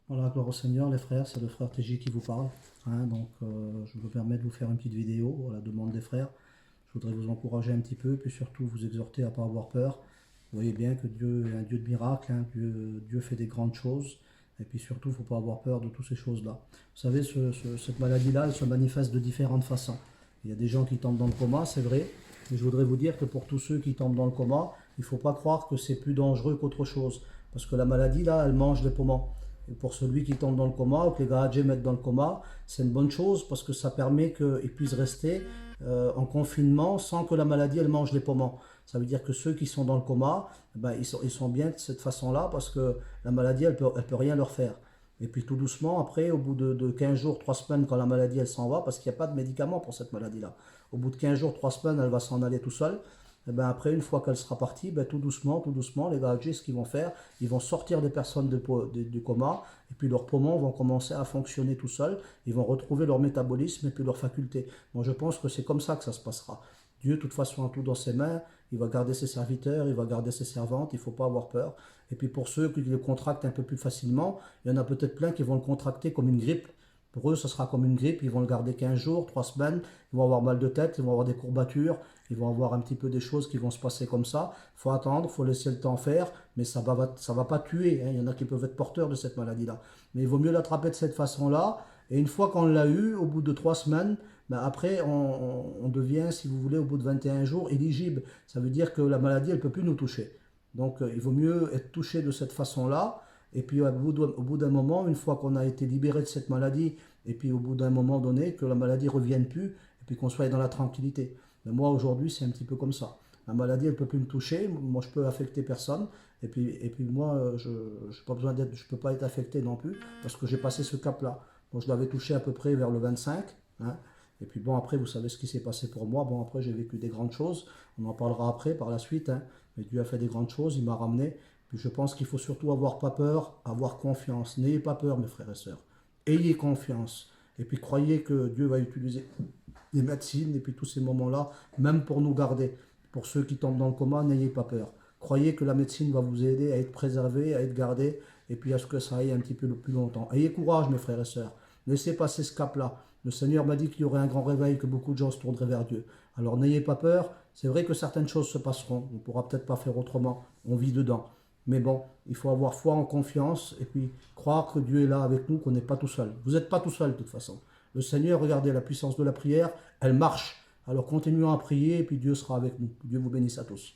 Voilà, gloire au Seigneur, les frères, c'est le frère TJ qui vous parle. Je me permets de vous faire une petite vidéo à la demande des frères. Je voudrais vous encourager un petit peu, puis surtout vous exhorter à ne pas avoir peur. Vous voyez bien que Dieu est un Dieu de miracles, hein. Dieu fait des grandes choses. Et puis surtout, il ne faut pas avoir peur de toutes ces choses-là. Vous savez, cette maladie-là, elle se manifeste de différentes façons. Il y a des gens qui tombent dans le coma, c'est vrai. Mais je voudrais vous dire que pour tous ceux qui tombent dans le coma, il ne faut pas croire que c'est plus dangereux qu'autre chose. Parce que la maladie, là, elle mange les poumons. Et pour celui qui tombe dans le coma ou que les garagiers mettent dans le coma, c'est une bonne chose parce que ça permet qu'il puisse rester en confinement sans que la maladie elle mange les poumons. Ça veut dire que ceux qui sont dans le coma, ben, ils sont bien de cette façon-là parce que la maladie elle peut rien leur faire. Et puis tout doucement, après, au bout de 15 jours, 3 semaines, quand la maladie elle s'en va, parce qu'il n'y a pas de médicament pour cette maladie-là, au bout de 15 jours, 3 semaines, elle va s'en aller tout seul. Et ben après, une fois qu'elle sera partie, ben tout doucement, les garagiers, ce qu'ils vont faire, ils vont sortir des personnes du coma, et puis leurs poumons vont commencer à fonctionner tout seuls, ils vont retrouver leur métabolisme et puis leur faculté. Moi, je pense que c'est comme ça que ça se passera. Dieu, de toute façon, a tout dans ses mains, il va garder ses serviteurs, il va garder ses servantes, il ne faut pas avoir peur. Et puis pour ceux qui le contractent un peu plus facilement, il y en a peut-être plein qui vont le contracter comme une grippe. Pour eux, ce sera comme une grippe, ils vont le garder 15 jours, 3 semaines, ils vont avoir mal de tête, ils vont avoir des courbatures, ils vont avoir un petit peu des choses qui vont se passer comme ça. Il faut attendre, il faut laisser le temps faire, mais ça va pas tuer, hein. Il y en a qui peuvent être porteurs de cette maladie-là. Mais il vaut mieux l'attraper de cette façon-là. Et une fois qu'on l'a eu, au bout de 3 semaines, ben après, on devient, si vous voulez, au bout de 21 jours, éligible. Ça veut dire que la maladie, elle ne peut plus nous toucher. Donc, il vaut mieux être touché de cette façon-là. Et puis, au bout d'un moment, une fois qu'on a été libéré de cette maladie, et puis au bout d'un moment donné, que la maladie ne revienne plus, et puis qu'on soit dans la tranquillité. Mais moi, aujourd'hui, c'est un petit peu comme ça. La maladie, elle ne peut plus me toucher. Moi, je peux affecter personne. Et puis moi, je n'ai pas besoin d'être, je peux pas être affecté non plus, parce que j'ai passé ce cap-là. Bon, je l'avais touché à peu près vers le 25. Hein. Et puis bon, après, vous savez ce qui s'est passé pour moi. Bon, après, j'ai vécu des grandes choses. On en parlera après, par la suite. Hein. Mais Dieu a fait des grandes choses, il m'a ramené. Puis je pense qu'il faut surtout avoir pas peur, avoir confiance. N'ayez pas peur, mes frères et sœurs. Ayez confiance. Et puis croyez que Dieu va utiliser les médecines et puis tous ces moments-là, même pour nous garder. Pour ceux qui tombent dans le coma, n'ayez pas peur. Croyez que la médecine va vous aider à être préservé, à être gardé, et puis à ce que ça aille un petit peu plus longtemps. Ayez courage, mes frères et sœurs. Laissez passer ce cap-là. Le Seigneur m'a dit qu'il y aurait un grand réveil, que beaucoup de gens se tourneraient vers Dieu. Alors n'ayez pas peur. C'est vrai que certaines choses se passeront. On ne pourra peut-être pas faire autrement. On vit dedans. Mais bon, il faut avoir foi en confiance et puis croire que Dieu est là avec nous, qu'on n'est pas tout seul. Vous n'êtes pas tout seul de toute façon. Le Seigneur, regardez la puissance de la prière, elle marche. Alors continuons à prier et puis Dieu sera avec nous. Dieu vous bénisse à tous.